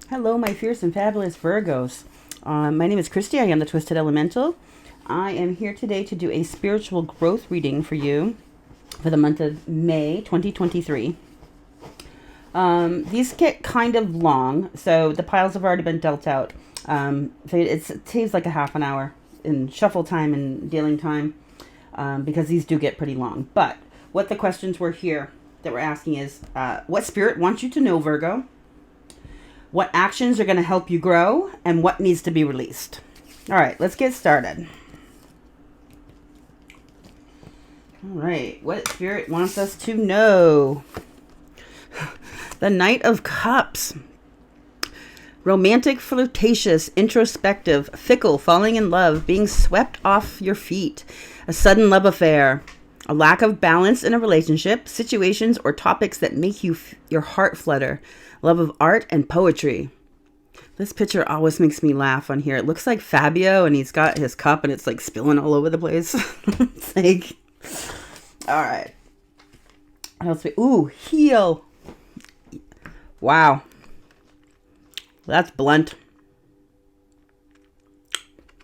Hello, my fierce and fabulous Virgos. My name is Christy. I am the Twisted Elemental. I am here today to do a spiritual growth reading for you for the month of May 2023. These get kind of long, so the piles have already been dealt out. It takes like a half an hour in shuffle time and dealing time because these do get pretty long. But what the questions were here that we're asking is, what spirit wants you to know, Virgo? What actions are going to help you grow, and what needs to be released? All right, let's get started. All right, what spirit wants us to know? The Knight of Cups. Romantic, flirtatious, introspective, fickle, falling in love, being swept off your feet, a sudden love affair, a lack of balance in a relationship, situations or topics that make your heart flutter, love of art and poetry. This picture always makes me laugh on here. It looks like Fabio, and he's got his cup, and it's like spilling all over the place. It's like, all right. What else? Ooh, heel. Wow. That's blunt.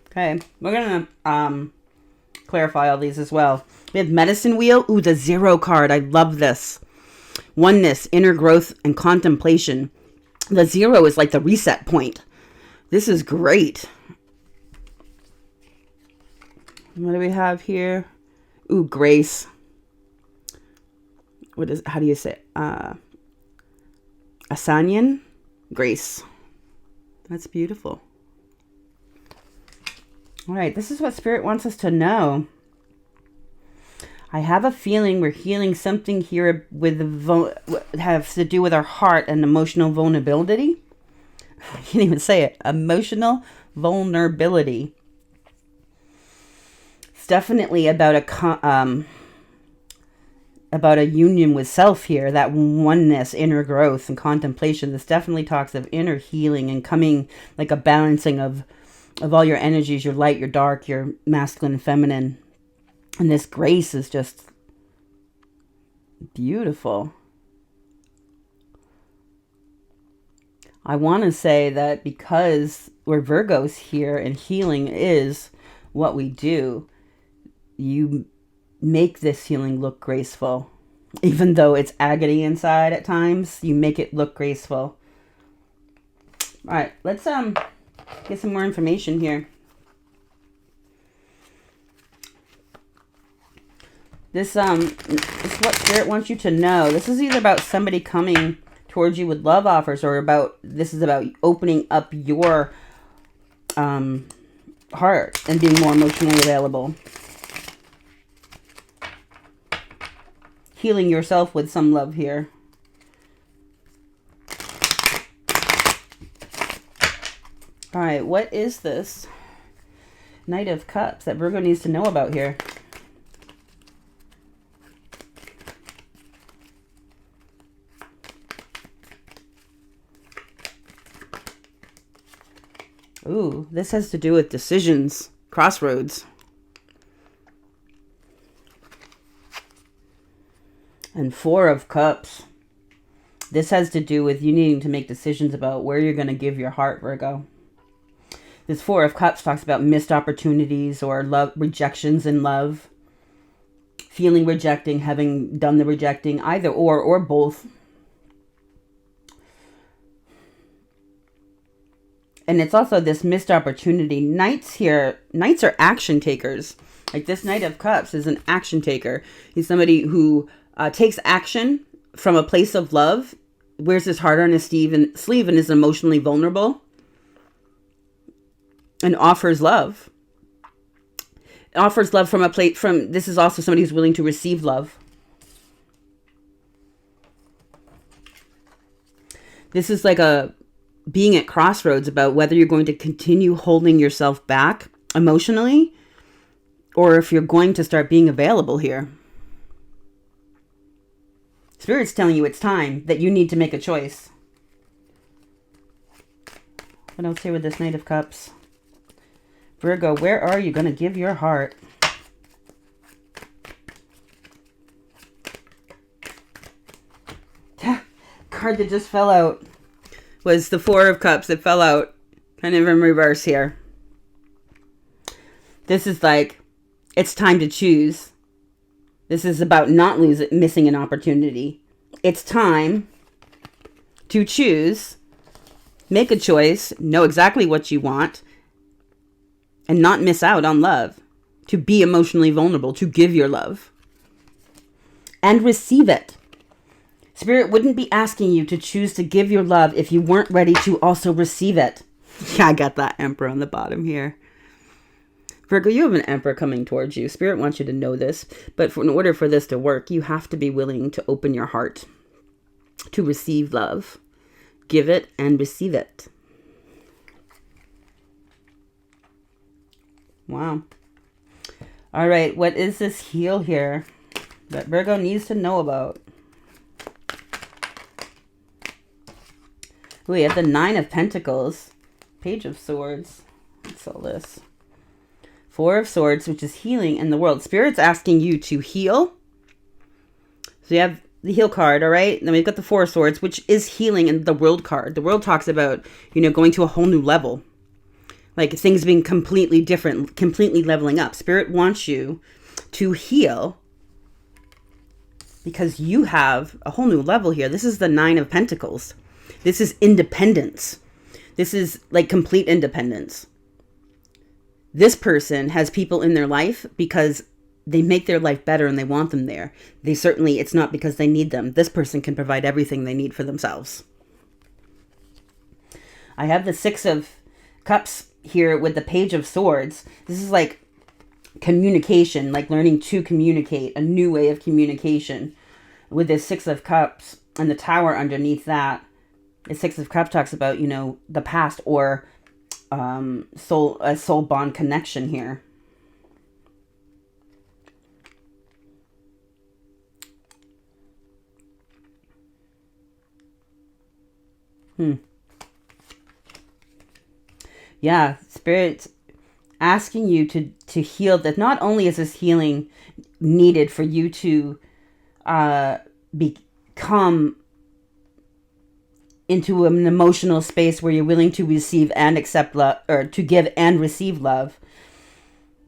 Okay, we're gonna clarify all these as well. We have medicine wheel. Ooh, the 0 card. I love this. Oneness, inner growth, and contemplation. The 0 is like the reset point. This is great. What do we have here? Ooh, grace. How do you say it? Asanyan? Grace. That's beautiful. All right, this is what Spirit wants us to know. I have a feeling we're healing something here has to do with our heart and emotional vulnerability. I can't even say it. Emotional vulnerability. It's definitely about a union with self here, that oneness, inner growth, and contemplation. This definitely talks of inner healing and coming, like a balancing of all your energies, your light, your dark, your masculine and feminine. And this grace is just beautiful. I want to say that because we're Virgos here and healing is what we do, you make this healing look graceful. Even though it's agony inside at times, you make it look graceful. All right, let's get some more information here. This is what Spirit wants you to know. This is either about somebody coming towards you with love offers, or this is about opening up your heart and being more emotionally available. Healing yourself with some love here. All right, what is this Knight of Cups that Virgo needs to know about here? Ooh, this has to do with decisions, crossroads. And 4 of Cups. This has to do with you needing to make decisions about where you're going to give your heart, Virgo. This 4 of Cups talks about missed opportunities or love, rejections in love. Feeling rejecting, having done the rejecting, either or both. And it's also this missed opportunity. Knights are action takers. Like this Knight of Cups is an action taker. He's somebody who takes action from a place of love, wears his heart on his sleeve and is emotionally vulnerable, and offers love. Offers love from a place this is also somebody who's willing to receive love. This is like being at crossroads about whether you're going to continue holding yourself back emotionally or if you're going to start being available here. Spirit's telling you it's time, that you need to make a choice. What else here with this Knight of Cups? Virgo, where are you going to give your heart? Card that just fell out. was the Four of Cups. It fell out kind of in reverse here. This is like, it's time to choose. This is about not missing an opportunity. It's time to choose, make a choice, know exactly what you want, and not miss out on love. To be emotionally vulnerable, to give your love. And receive it. Spirit wouldn't be asking you to choose to give your love if you weren't ready to also receive it. Yeah, I got that Emperor on the bottom here. Virgo, you have an Emperor coming towards you. Spirit wants you to know this. But in order for this to work, you have to be willing to open your heart to receive love. Give it and receive it. Wow. All right, what is this heal here that Virgo needs to know about? We have the Nine of Pentacles, Page of Swords. What's all this? Four of Swords, which is healing in the world. Spirit's asking you to heal. So you have the heal card, all right? Then we've got the Four of Swords, which is healing in the world card. The world talks about, going to a whole new level. Like things being completely different, completely leveling up. Spirit wants you to heal because you have a whole new level here. This is the Nine of Pentacles. This is independence. This is like complete independence. This person has people in their life because they make their life better and they want them there. It's not because they need them. This person can provide everything they need for themselves. I have the Six of Cups here with the Page of Swords. This is like communication, like learning to communicate, a new way of communication. With this Six of Cups and the Tower underneath that, the Six of Cups talks about, the past or a soul bond connection here. Yeah, Spirit's asking you to heal. That not only is this healing needed for you to become into an emotional space where you're willing to receive and accept love, or to give and receive love,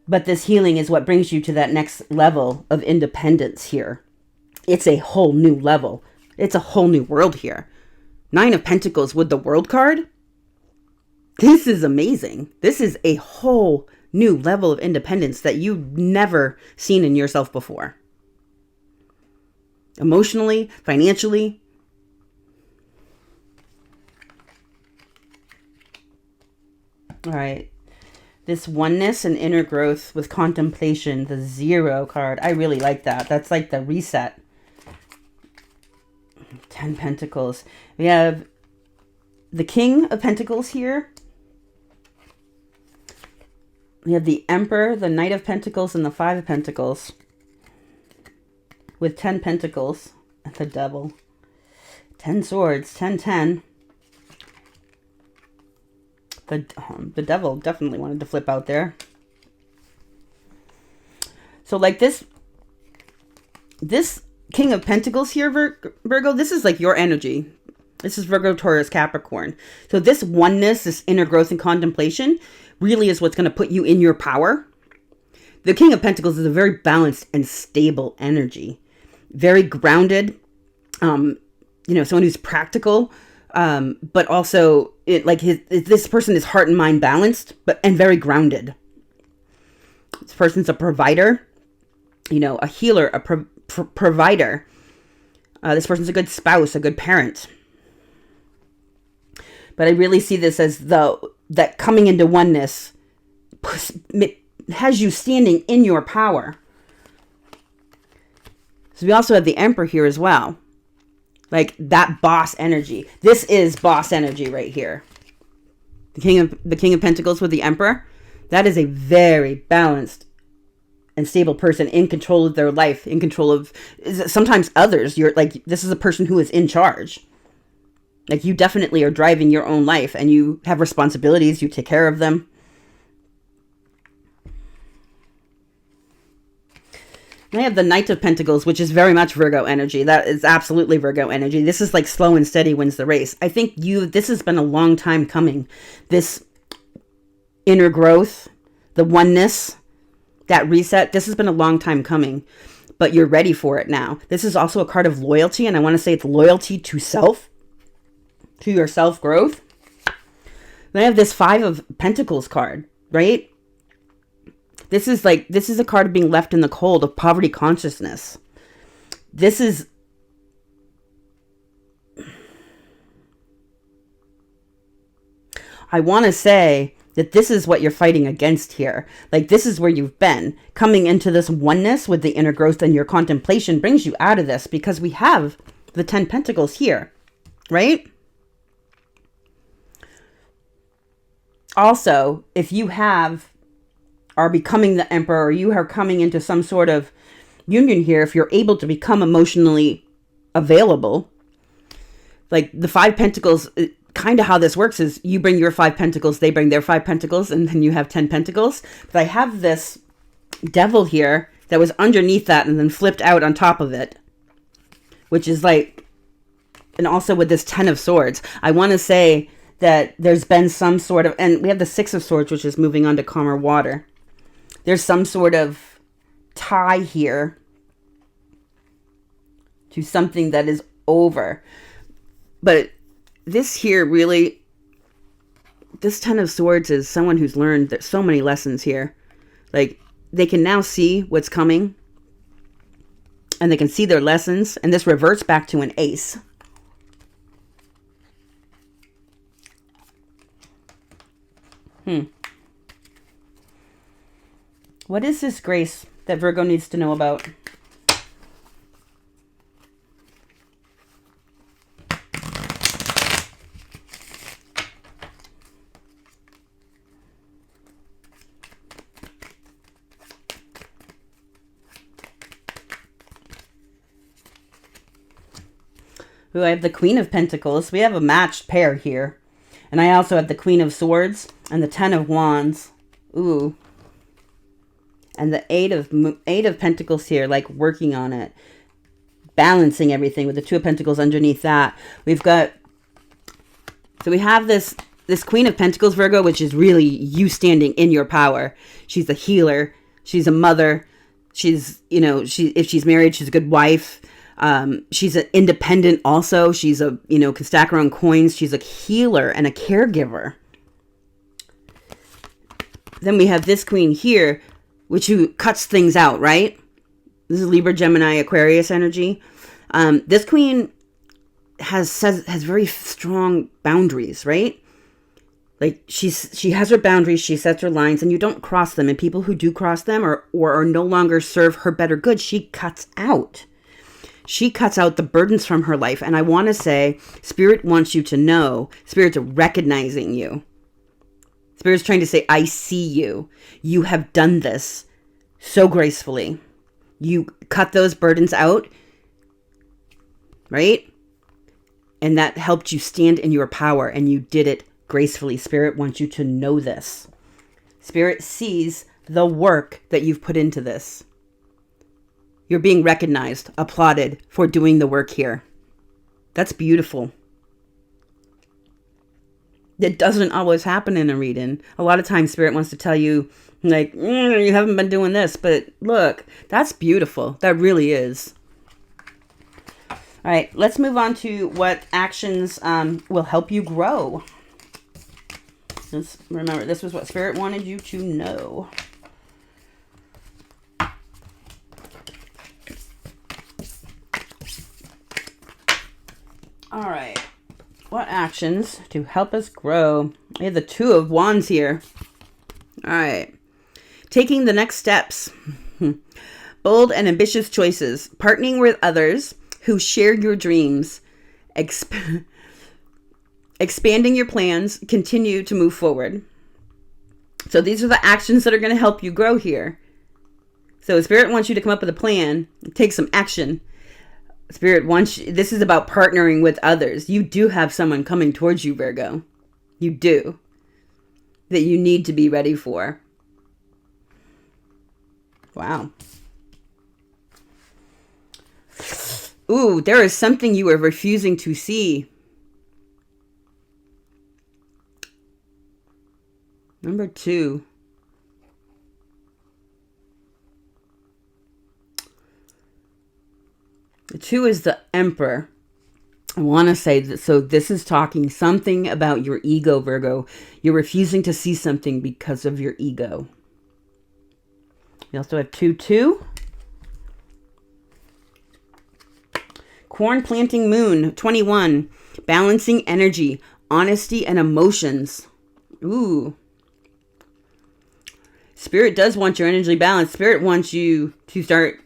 but this healing is what brings you to that next level of independence here. It's a whole new level. It's a whole new world here. Nine of Pentacles with the World card. This is amazing. This is a whole new level of independence that you've never seen in yourself before. Emotionally, financially. All right. This oneness and inner growth with contemplation, the Zero card. I really like that. That's like the reset. 10 Pentacles. We have the King of Pentacles here. We have the Emperor, the Knight of Pentacles, and the Five of Pentacles. With 10 Pentacles and the Devil. 10 Swords, 10, 10. The Devil definitely wanted to flip out there. So like this King of Pentacles here, Virgo, this is like your energy. This is Virgo, Taurus, Capricorn. So this oneness, this inner growth and contemplation really is what's going to put you in your power. The King of Pentacles is a very balanced and stable energy. Very grounded. Someone who's practical. But also, this person is heart and mind balanced, and very grounded. This person's a provider. A healer, a provider. This person's a good spouse, a good parent. But I really see this as that coming into oneness has you standing in your power. So we also have the Emperor here as well. Like that boss energy. This is boss energy right here. The King of Pentacles with the Emperor. That is a very balanced and stable person in control of their life, in control of sometimes others. You're like, this is a person who is in charge. Like you definitely are driving your own life and you have responsibilities. You take care of them. I have the Knight of Pentacles, which is very much Virgo energy. That is absolutely Virgo energy. This is like slow and steady wins the race. I think this has been a long time coming. This inner growth, the oneness, that reset, this has been a long time coming, but you're ready for it now. This is also a card of loyalty, and I want to say it's loyalty to self, to your self-growth. Then I have this Five of Pentacles card, right? This is a card of being left in the cold, of poverty consciousness. This is, I want to say that this is what you're fighting against here. Like, this is where you've been. Coming into this oneness with the inner growth and your contemplation brings you out of this, because we have the 10 Pentacles here, right? Also, if you are becoming the Emperor, or you are coming into some sort of union here, if you're able to become emotionally available, like the 5 Pentacles, kind of how this works is you bring your 5 Pentacles, they bring their 5 Pentacles, and then you have 10 Pentacles. But I have this Devil here that was underneath that and then flipped out on top of it, which is like, and also with this 10 of Swords, I want to say that there's been some sort of, and we have the 6 of Swords, which is moving on to calmer water. There's some sort of tie here to something that is over. But this here really, this 10 of Swords is someone who's learned so many lessons here. Like, they can now see what's coming, and they can see their lessons, and this reverts back to an Ace. What is this grace that Virgo needs to know about? Ooh, I have the Queen of Pentacles. We have a matched pair here. And I also have the Queen of Swords and the 10 of Wands. Ooh. And the 8 of Pentacles here, like working on it. Balancing everything with the 2 of Pentacles underneath that. We've got, so we have this Queen of Pentacles, Virgo, which is really you standing in your power. She's a healer. She's a mother. She's, if she's married, she's a good wife. She's an independent also. She's can stack her own coins. She's a healer and a caregiver. Then we have this Queen here, which who cuts things out, right? This is Libra, Gemini, Aquarius energy. This Queen has very strong boundaries, right? Like she has her boundaries, she sets her lines, and you don't cross them. And people who do cross them or are no longer serve her better good, she cuts out. She cuts out the burdens from her life. And I want to say, Spirit wants you to know, Spirit's recognizing you. Spirit's trying to say, I see you. You have done this so gracefully. You cut those burdens out, right? And that helped you stand in your power, and you did it gracefully. Spirit wants you to know this. Spirit sees the work that you've put into this. You're being recognized, applauded for doing the work here. That's beautiful. It doesn't always happen in a reading. A lot of times Spirit wants to tell you, like, you haven't been doing this. But look, that's beautiful. That really is. All right, let's move on to what actions will help you grow. Just remember, this was what Spirit wanted you to know. All right. What actions to help us grow? We have the 2 of Wands here. All right. Taking the next steps. Bold and ambitious choices. Partnering with others who share your dreams. Expanding your plans. Continue to move forward. So these are the actions that are going to help you grow here. So Spirit wants you to come up with a plan. Take some action. Spirit wants you, this is about partnering with others. You do have someone coming towards you, Virgo. You do. That you need to be ready for. Wow. Ooh, there is something you are refusing to see. Number 2. The 2 is the Emperor. I want to say that, so this is talking something about your ego, Virgo. You're refusing to see something because of your ego. We also have 2-2. Corn planting moon, 21. Balancing energy, honesty, and emotions. Ooh. Spirit does want your energy balanced. Spirit wants you to start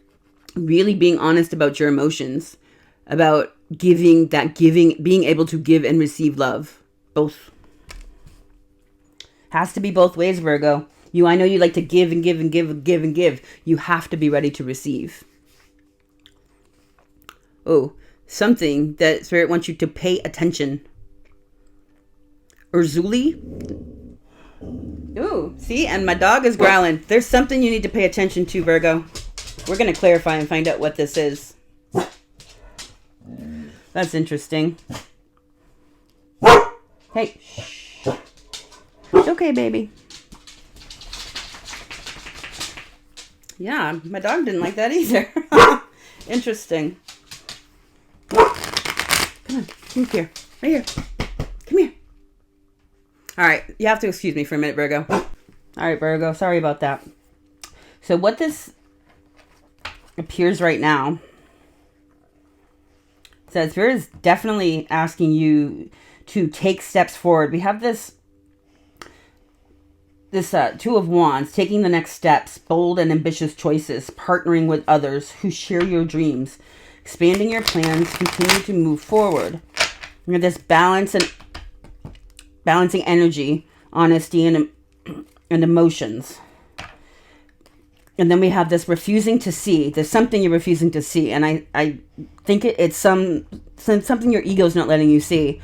really being honest about your emotions, about giving, being able to give and receive love. Both. Has to be both ways, Virgo. I know you like to give and give and give and give and give. You have to be ready to receive. Oh, something that Spirit wants you to pay attention. Urzuli. Ooh, see? And my dog is growling. There's something you need to pay attention to, Virgo. We're going to clarify and find out what this is. That's interesting. Hey. Shh. It's okay, baby. Yeah, my dog didn't like that either. Interesting. Come on, come here. Right here. Come here. All right, you have to excuse me for a minute, Virgo. All right, Virgo, sorry about that. So what this appears right now says Spirit is definitely asking you to take steps forward. We have this Two of Wands, taking the next steps, bold and ambitious choices, partnering with others who share your dreams, expanding your plans, continue to move forward. We have this balancing energy, honesty, and emotions. And then we have this refusing to see. There's something you're refusing to see. And I think it's something your ego's not letting you see.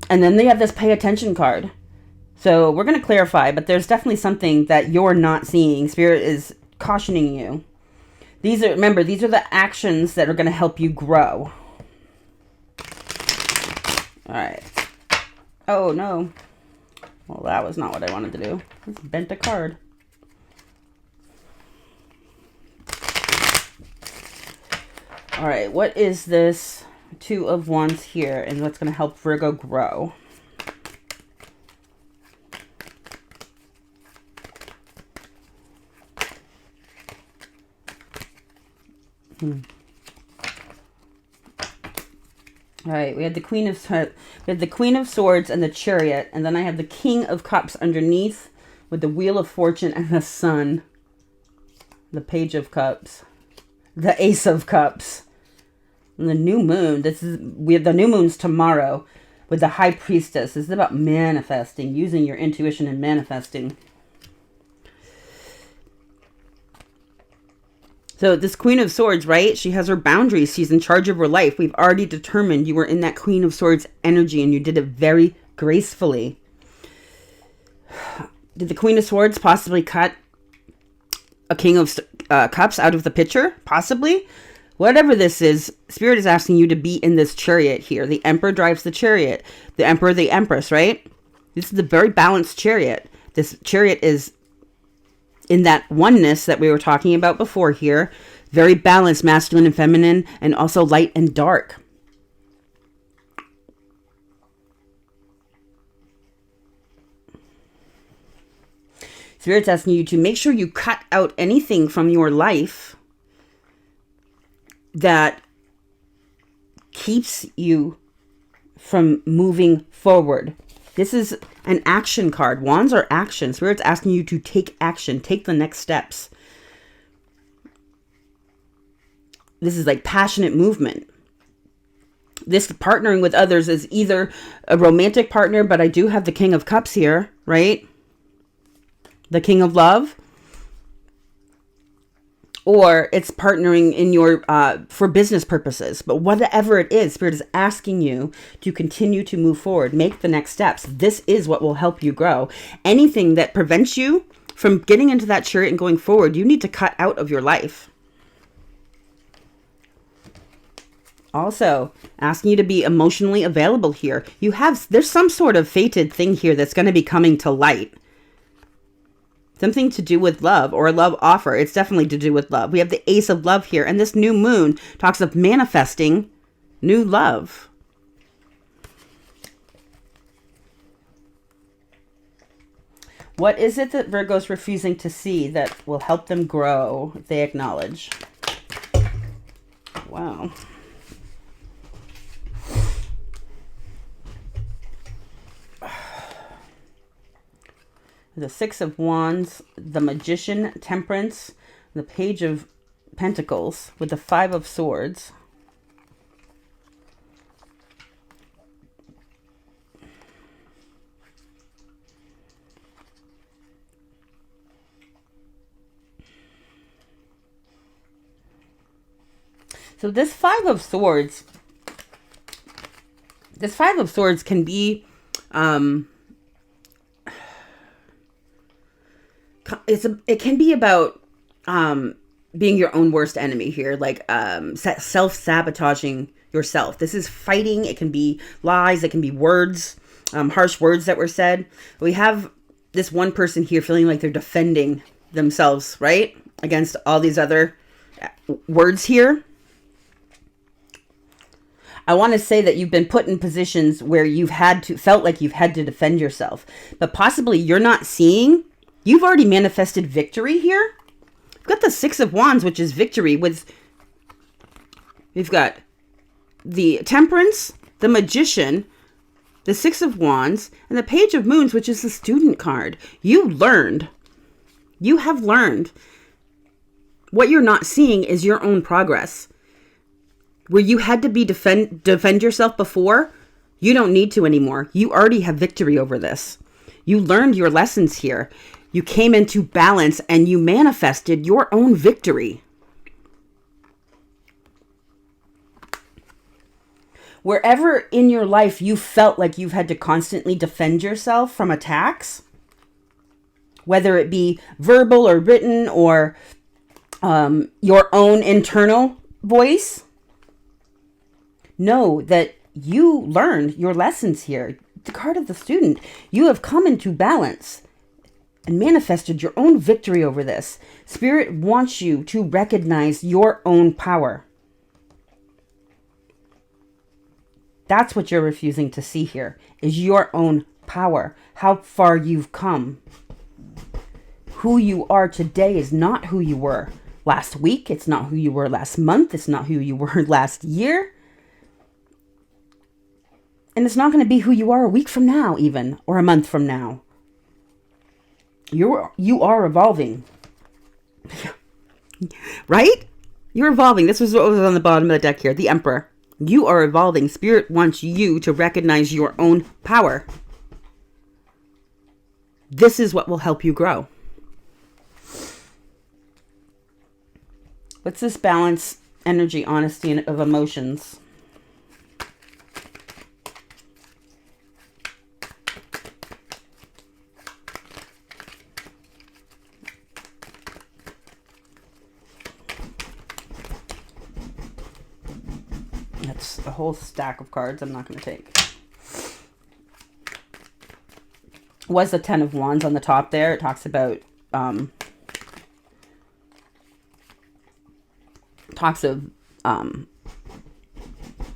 And then they have this pay attention card. So we're going to clarify, but there's definitely something that you're not seeing. Spirit is cautioning you. Remember, these are the actions that are going to help you grow. All right. Oh, no. Well, that was not what I wanted to do. I just bent a card. All right, what is this Two of Wands here, and what's going to help Virgo grow? All right, we had the Queen of Swords and the Chariot, and then I have the King of Cups underneath with the Wheel of Fortune and the Sun, the Page of Cups, the Ace of Cups, and the New Moon. We have the New Moon's tomorrow with the High Priestess. This is about manifesting, using your intuition and manifesting. So this Queen of Swords, right? She has her boundaries. She's in charge of her life. We've already determined you were in that Queen of Swords energy, and you did it very gracefully. Did the Queen of Swords possibly cut a King of Cups out of the picture? Possibly. Whatever this is, Spirit is asking you to be in this chariot here. The Emperor drives the chariot. The Emperor, the Empress, right? This is a very balanced chariot. This chariot is in that oneness that we were talking about before here. Very balanced, masculine and feminine, and also light and dark. Spirit's asking you to make sure you cut out anything from your life that keeps you from moving forward. This is an action card. Wands are action. Spirit's asking you to take action. Take the next steps. This is like passionate movement. This partnering with others is either a romantic partner, but I do have the King of Cups here, right? The King of Love. Or it's partnering in your for business purposes. But whatever it is, Spirit is asking you to continue to move forward. Make the next steps. This is what will help you grow. Anything that prevents you from getting into that chariot and going forward, you need to cut out of your life. Also, asking you to be emotionally available here. There's some sort of fated thing here that's going to be coming to light. Something to do with love or a love offer. It's definitely to do with love. We have the Ace of Love here. And this new moon talks of manifesting new love. What is it that Virgo's refusing to see that will help them grow if they acknowledge? Wow. The Six of Wands, the Magician, Temperance, the Page of Pentacles with the Five of Swords. So this Five of Swords can be, it can be about being your own worst enemy here, like self-sabotaging yourself. This is fighting. It can be lies. It can be words, harsh words that were said. We have this one person here feeling like they're defending themselves, right? Against all these other words here. I want to say that you've been put in positions where felt like you've had to defend yourself, but possibly you're not seeing. You've already manifested victory here. We've got the Six of Wands, which is victory. We've got the Temperance, the Magician, the Six of Wands, and the Page of Moons, which is the Student card. You have learned. What you're not seeing is your own progress. Where you had to defend yourself before, you don't need to anymore. You already have victory over this. You learned your lessons here. You came into balance and you manifested your own victory. Wherever in your life you felt like you've had to constantly defend yourself from attacks, whether it be verbal or written or your own internal voice, know that you learned your lessons here. The card of the Student. You have come into balance and manifested your own victory over this. Spirit wants you to recognize your own power. That's what you're refusing to see here, is your own power. How far you've come. Who you are today is not who you were last week. It's not who you were last month. It's not who you were last year. And it's not going to be who you are a week from now, even, or a month from now. You are evolving. Right? You're evolving. This was what was on the bottom of the deck here. The Emperor. You are evolving. Spirit wants you to recognize your own power. This is what will help you grow. What's this balance, energy, honesty, of emotions? That's a whole stack of cards I'm not going to take. Was the Ten of Wands on the top there. It talks about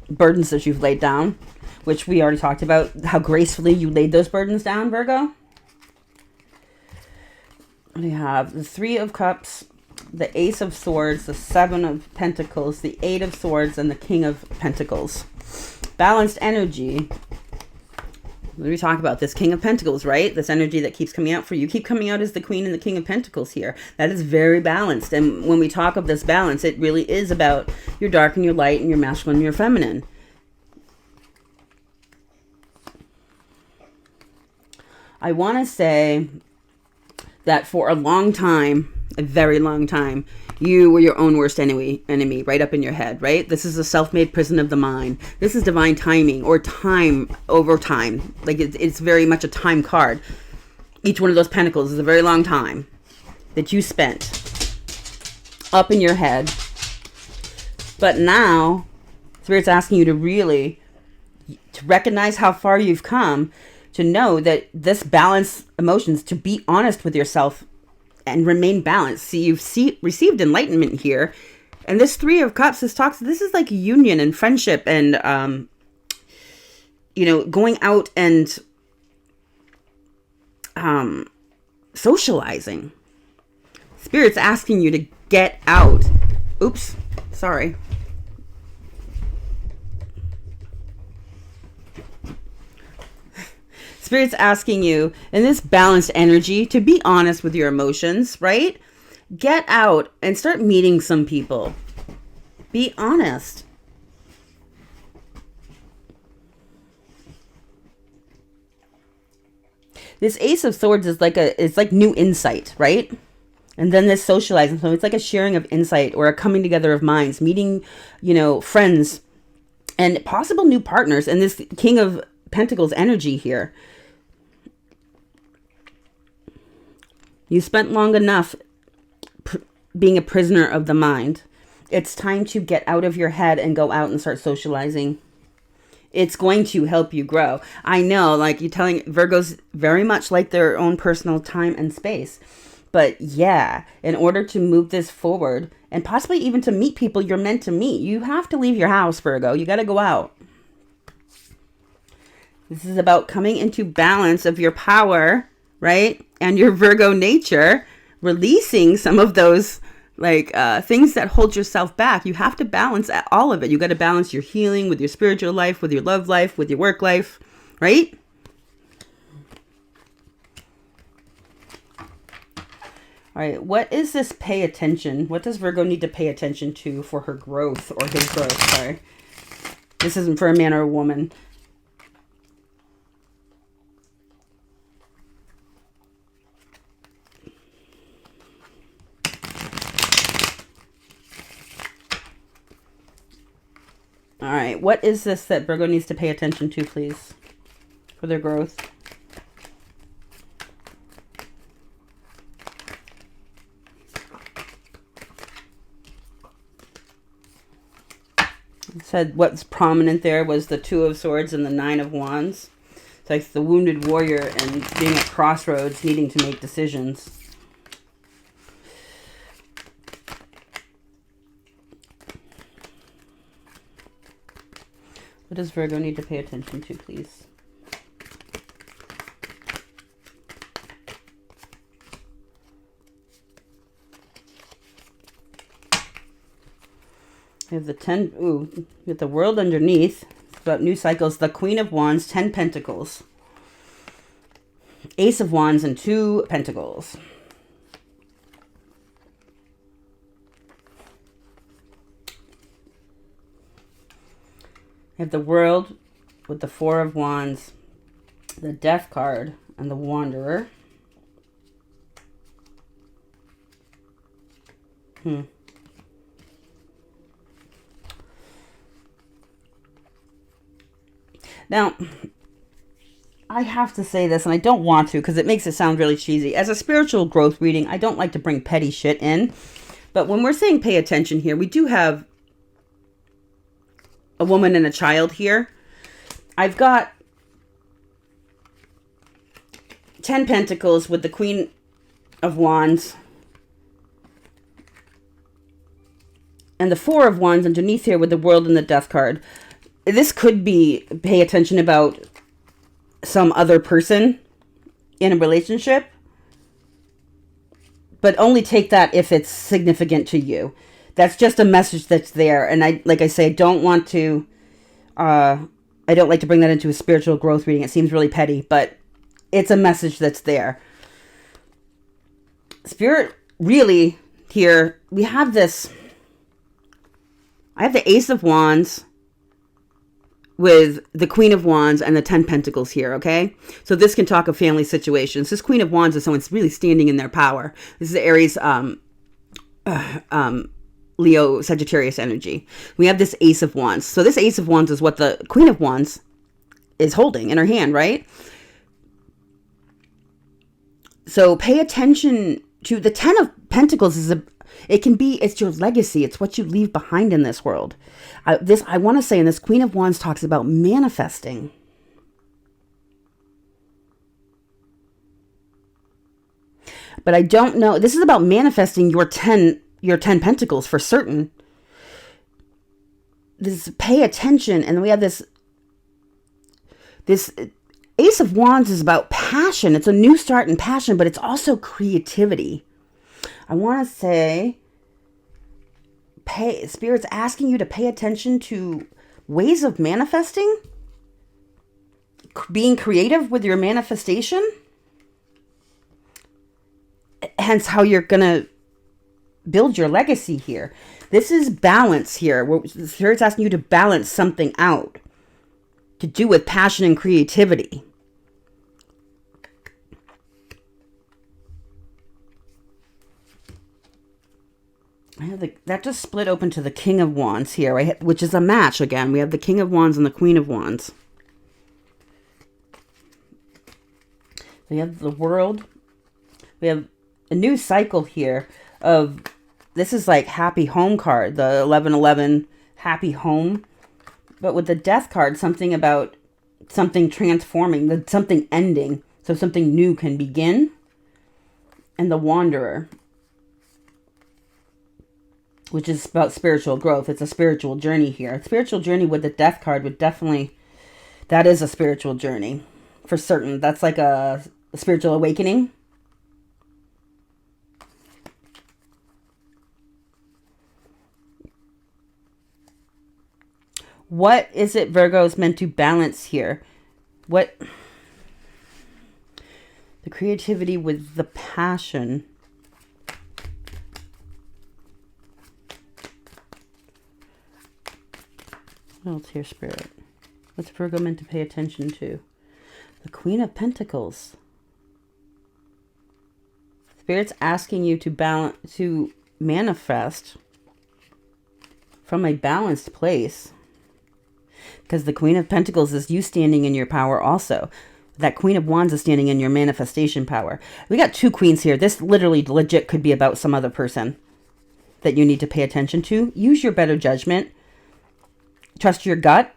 burdens that you've laid down, which we already talked about, how gracefully you laid those burdens down, Virgo. We have the Three of Cups, the Ace of Swords, the Seven of Pentacles, the Eight of Swords, and the King of Pentacles. Balanced energy. What do we talk about? This King of Pentacles, right? This energy that keeps coming out for you. Keep coming out as the Queen and the King of Pentacles here. That is very balanced. And when we talk of this balance, it really is about your dark and your light and your masculine and your feminine. I want to say that for a long time, a very long time, you were your own worst enemy right up in your head, right? This is a self-made prison of the mind. This is divine timing, or time over time. Like it's very much a time card. Each one of those pentacles is a very long time that you spent up in your head. But now, Spirit's asking you to recognize how far you've come, to know that this balance emotions, to be honest with yourself and remain balanced. See, you've received enlightenment here. And this Three of Cups, this is like union and friendship and, going out and socializing. Spirit's asking you to get out. Oops, sorry. Spirit's asking you in this balanced energy to be honest with your emotions, right? Get out and start meeting some people. Be honest. This Ace of Swords is it's like new insight, right? And then this socializing, so it's like a sharing of insight or a coming together of minds, meeting, friends and possible new partners. And this King of Pentacles energy here. You spent long enough being a prisoner of the mind. It's time to get out of your head and go out and start socializing. It's going to help you grow. I know, like you're telling, Virgos very much like their own personal time and space. But yeah, in order to move this forward and possibly even to meet people you're meant to meet, you have to leave your house, Virgo. You got to go out. This is about coming into balance of your power, right? And your Virgo nature, releasing some of those things that hold yourself back. You have to balance all of it. You got to balance your healing with your spiritual life, with your love life, with your work life, right? All right, what is this pay attention? What does Virgo need to pay attention to for her growth or his growth? Sorry. This isn't for a man or a woman. All right, what is this that Virgo needs to pay attention to, please, for their growth? It said what's prominent there was the Two of Swords and the Nine of Wands. It's like the wounded warrior and being at crossroads, needing to make decisions. What does Virgo need to pay attention to, please? We have the 10, we have the World underneath. It's about new cycles. The Queen of Wands, 10 Pentacles. Ace of Wands and 2 Pentacles. We have the World with the Four of Wands, the Death card, and the Wanderer. Now, I have to say this, and I don't want to because it makes it sound really cheesy. As a spiritual growth reading, I don't like to bring petty shit in. But when we're saying pay attention here, we do have a woman and a child here. I've got 10 Pentacles with the Queen of Wands. And the Four of Wands underneath here with the World and the Death card. This could be pay attention about some other person in a relationship. But only take that if it's significant to you. That's just a message that's there. And I like I don't want to, I don't like to bring that into a spiritual growth reading. It seems really petty, but it's a message that's there. Spirit, really, here, we have this, I have the Ace of Wands with the Queen of Wands and the 10 Pentacles here, okay? So this can talk of family situations. This Queen of Wands is someone's really standing in their power. This is Aries, Leo, Sagittarius energy. We have this Ace of Wands. So this Ace of Wands is what the Queen of Wands is holding in her hand, right? So pay attention to the 10 of Pentacles is It's your legacy. It's what you leave behind in this world. I want to say, and this Queen of Wands talks about manifesting. But I don't know. This is about manifesting your 10 pentacles for certain. This pay attention, and we have this Ace of Wands is about passion. It's a new start in passion, but it's also creativity. I want to say Spirit's asking you to pay attention to ways of manifesting, being creative with your manifestation. Hence how you're going to build your legacy here. This is balance here. The Spirit's asking you to balance something out to do with passion and creativity. That just split open to the King of Wands here, which is a match again. We have the King of Wands and the Queen of Wands. We have the World. We have a new cycle here of, this is like happy home card, the 1111 happy home. But with the Death card, something about something transforming, something ending, so something new can begin. And the Wanderer, which is about spiritual growth. It's a spiritual journey here. A spiritual journey with the Death card would definitely, that is a spiritual journey for certain. That's like a spiritual awakening. What is it Virgo is meant to balance here? What? The creativity with the passion. What else here, Spirit? What's Virgo meant to pay attention to? The Queen of Pentacles. Spirit's asking you to manifest from a balanced place. Because the Queen of Pentacles is you standing in your power also. That Queen of Wands is standing in your manifestation power. We got two queens here. This literally legit could be about some other person that you need to pay attention to. Use your better judgment. Trust your gut.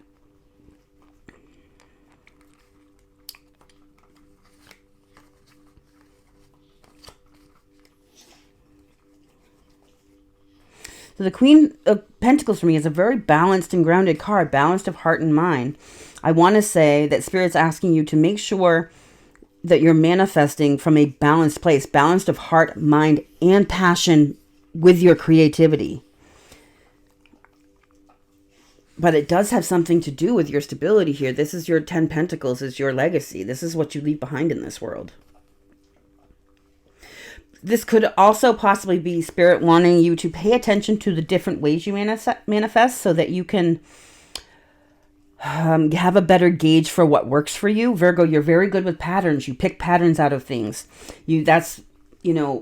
So the Queen of Pentacles for me is a very balanced and grounded card, balanced of heart and mind. I want to say that Spirit's asking you to make sure that you're manifesting from a balanced place, balanced of heart, mind, and passion with your creativity. But it does have something to do with your stability here. This is your 10 Pentacles, is your legacy. This is what you leave behind in this world. This could also possibly be Spirit wanting you to pay attention to the different ways you manifest so that you can have a better gauge for what works for you. Virgo, you're very good with patterns. You pick patterns out of things. That's,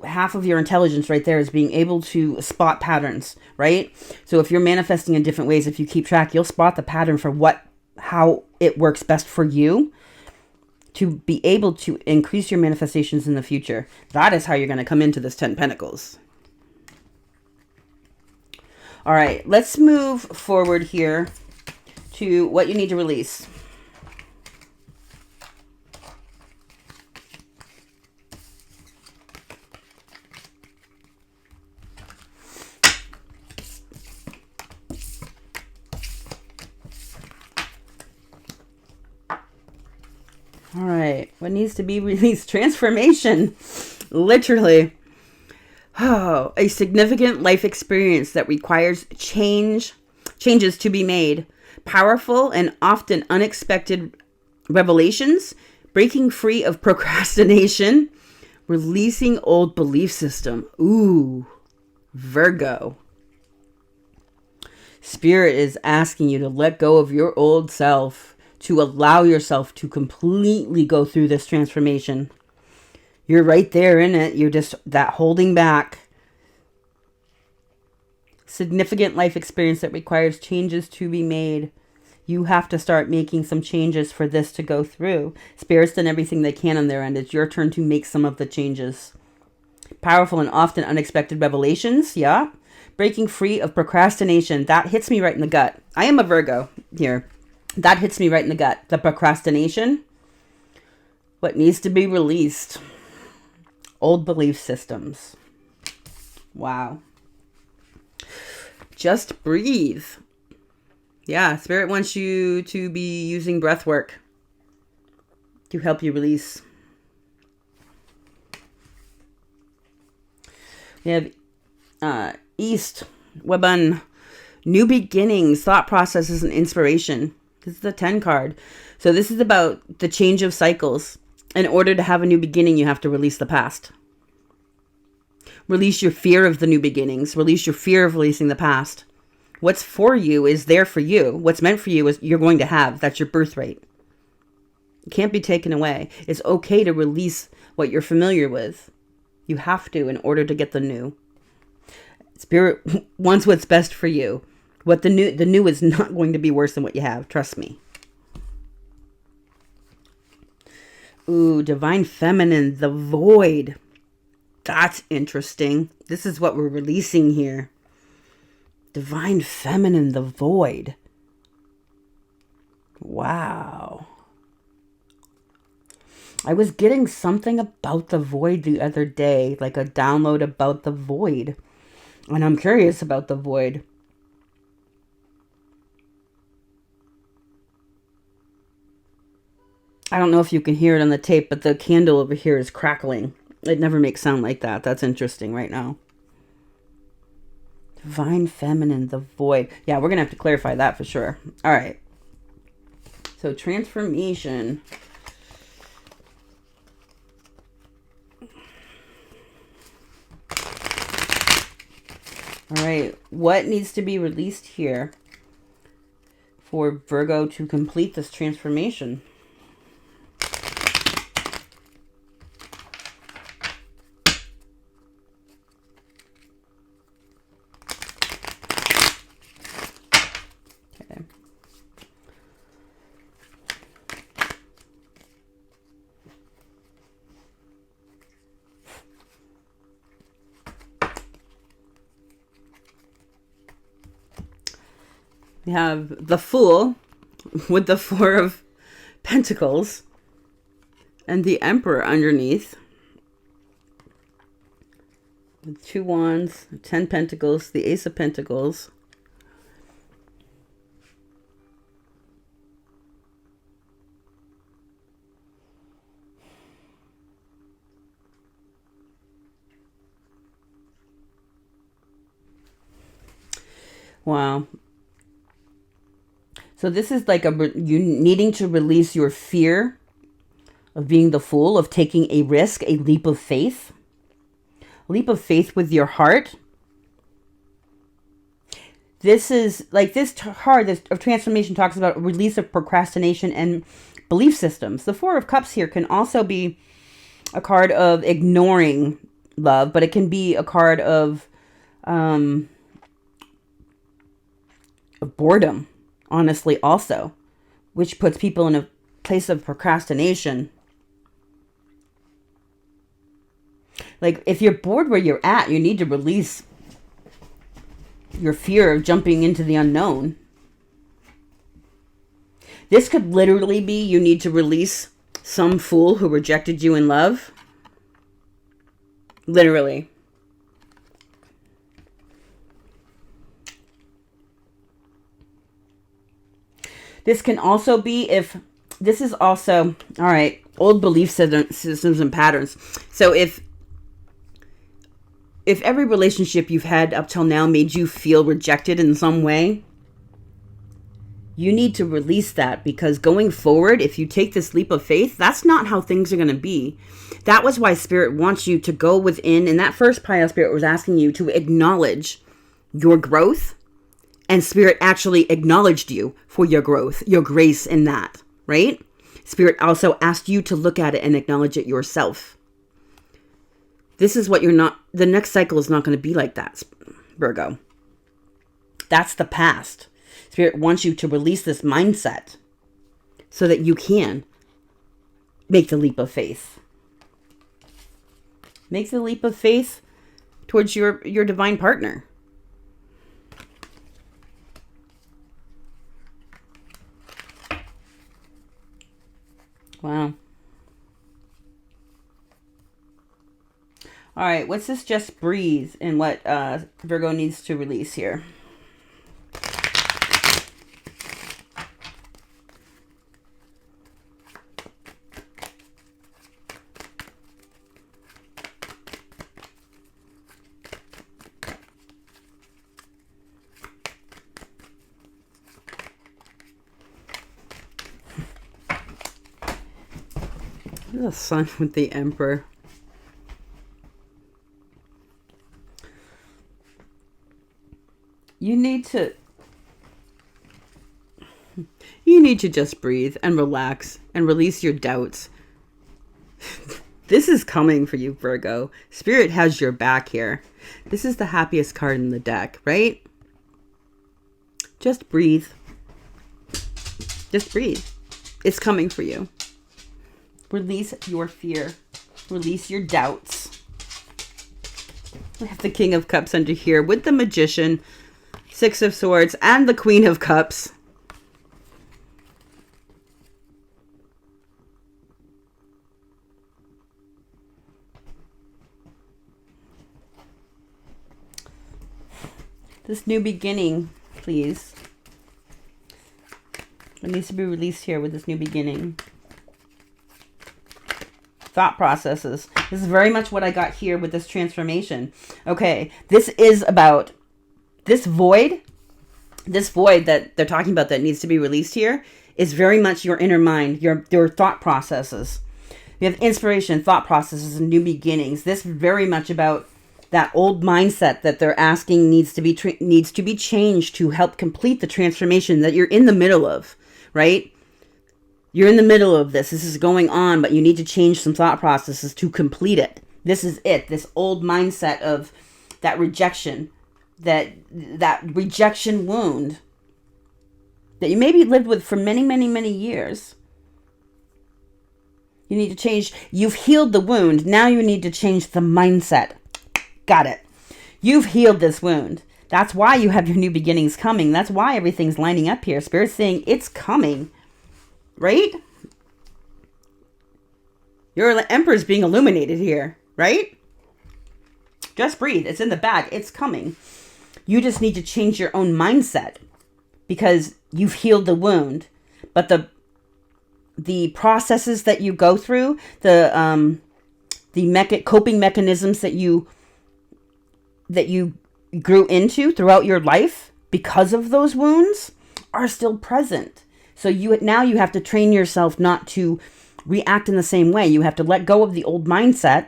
half of your intelligence right there is being able to spot patterns, right? So if you're manifesting in different ways, if you keep track, you'll spot the pattern for how it works best for you to be able to increase your manifestations in the future. That is how you're going to come into this 10 Pentacles. All right, let's move forward here to what you need to release. All right, what needs to be released? Transformation, literally. Oh, a significant life experience that requires changes to be made. Powerful and often unexpected revelations, breaking free of procrastination, releasing old belief system. Ooh, Virgo. Spirit is asking you to let go of your old self, to allow yourself to completely go through this transformation. You're right there in it. You're just that holding back. Significant life experience that requires changes to be made. You have to start making some changes for this to go through. Spirit's done everything they can on their end. It's your turn to make some of the changes. Powerful and often unexpected revelations. Yeah. Breaking free of procrastination. That hits me right in the gut. I am a Virgo here. That hits me right in the gut. The procrastination. What needs to be released. Old belief systems. Wow. Just breathe. Yeah, Spirit wants you to be using breath work to help you release. We have East, Weban, new beginnings, thought processes, and inspiration. This is the 10 card. So this is about the change of cycles. In order to have a new beginning, you have to release the past. Release your fear of the new beginnings. Release your fear of releasing the past. What's for you is there for you. What's meant for you is you're going to have. That's your birthright. It can't be taken away. It's okay to release what you're familiar with. You have to in order to get the new. Spirit wants what's best for you. What the new is not going to be worse than what you have. Trust me. Ooh, divine feminine, the void. That's interesting. This is what we're releasing here. Divine feminine, the void. Wow. I was getting something about the void the other day, like a download about the void. And I'm curious about the void. I don't know if you can hear it on the tape, but the candle over here is crackling. It never makes sound like that. That's interesting right now. Divine feminine, the void. Yeah, we're going to have to clarify that for sure. All right. So transformation. All right. What needs to be released here for Virgo to complete this transformation? We have the Fool with the 4 of Pentacles and the Emperor underneath. With 2 Wands, 10 Pentacles, the Ace of Pentacles. Wow. So this is like you needing to release your fear of being the fool, of taking a risk, a leap of faith. A leap of faith with your heart. This is like this card of transformation talks about a release of procrastination and belief systems. The 4 of Cups here can also be a card of ignoring love, but it can be a card of boredom. Honestly, also, which puts people in a place of procrastination. Like, if you're bored where you're at, you need to release your fear of jumping into the unknown. This could literally be you need to release some fool who rejected you in love. Literally. This can also be if this is also, all right, old belief systems and patterns. So if every relationship you've had up till now made you feel rejected in some way, you need to release that, because going forward, if you take this leap of faith, that's not how things are going to be. That was why Spirit wants you to go within, and that first pile Spirit was asking you to acknowledge your growth. And Spirit actually acknowledged you for your growth, your grace in that, right? Spirit also asked you to look at it and acknowledge it yourself. This is what the next cycle is not going to be like that, Virgo. That's the past. Spirit wants you to release this mindset so that you can make the leap of faith. Make the leap of faith towards your divine partner. Wow. All right, what's this just breathe and what Virgo needs to release here? The Sun with the Emperor. You need to just breathe and relax and release your doubts. This is coming for you, Virgo. Spirit has your back here. This is the happiest card in the deck, right? Just breathe. Just breathe. It's coming for you. Release your fear. Release your doubts. We have the King of Cups under here with the Magician, Six of Swords, and the Queen of Cups. This new beginning, please. It needs to be released here with this new beginning. Thought processes. This is very much what I got here with this transformation. Okay, this is about this void that they're talking about that needs to be released here is very much your inner mind, your thought processes. You have inspiration, thought processes, and new beginnings. This is very much about that old mindset that they're asking needs to be changed to help complete the transformation that you're in the middle of, right? You're in the middle of this. This is going on, but you need to change some thought processes to complete it. This is it. This old mindset of that rejection, that rejection wound that you maybe lived with for many, many, many years. You need to change. You've healed the wound. Now you need to change the mindset. Got it. You've healed this wound. That's why you have your new beginnings coming. That's why everything's lining up here. Spirit's saying it's coming. Right? Your Emperor's being illuminated here, right? Just breathe. It's in the bag. It's coming. You just need to change your own mindset because you've healed the wound. But the processes that you go through, the coping mechanisms that you grew into throughout your life because of those wounds are still present. So you have to train yourself not to react in the same way. You have to let go of the old mindset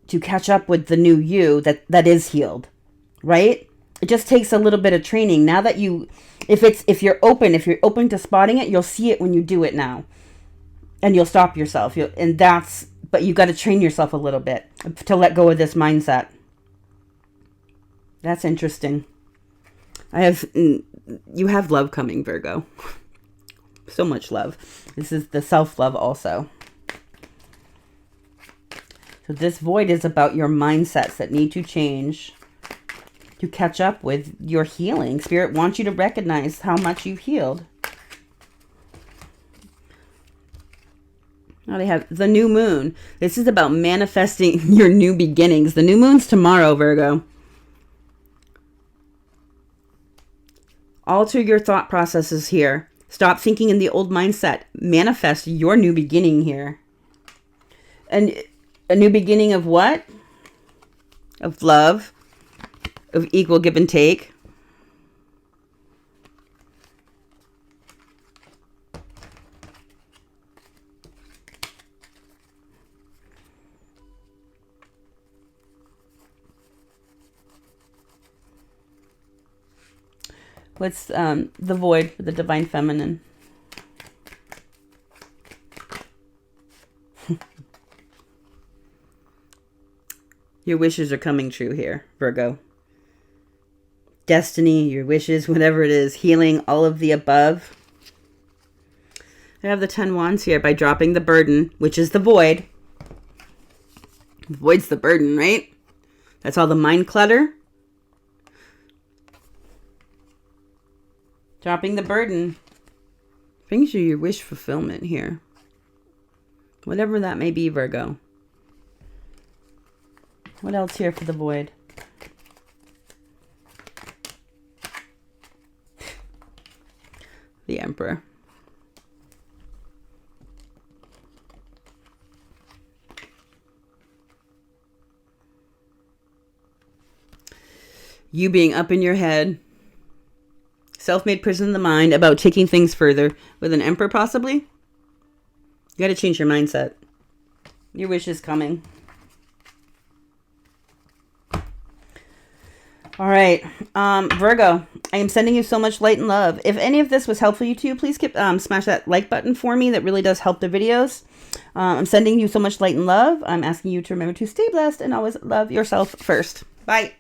to catch up with the new you that is healed, right? It just takes a little bit of training. Now that if you're open to spotting it, you'll see it when you do it now, and you'll stop yourself. But you got to train yourself a little bit to let go of this mindset. That's interesting. You have love coming, Virgo. So much love. This is the self-love also. So this void is about your mindsets that need to change to catch up with your healing. Spirit wants you to recognize how much you've healed. Now they have the new moon. This is about manifesting your new beginnings. The new moon's tomorrow, Virgo. Alter your thought processes here. Stop thinking in the old mindset. Manifest your new beginning here. And a new beginning of what? Of love. Of equal give and take. What's the void for the divine feminine? Your wishes are coming true here, Virgo. Destiny, your wishes, whatever it is, healing, all of the above. I have the 10 wands here by dropping the burden, which is the void. Avoids the burden, right? That's all the mind clutter. Dropping the burden brings you your wish fulfillment here. Whatever that may be, Virgo. What else here for the void? The Emperor. You being up in your head. Self-made prison of the mind about taking things further. With an Emperor, possibly. You got to change your mindset. Your wish is coming. All right. Virgo, I am sending you so much light and love. If any of this was helpful to you, please smash that like button for me. That really does help the videos. I'm sending you so much light and love. I'm asking you to remember to stay blessed and always love yourself first. Bye.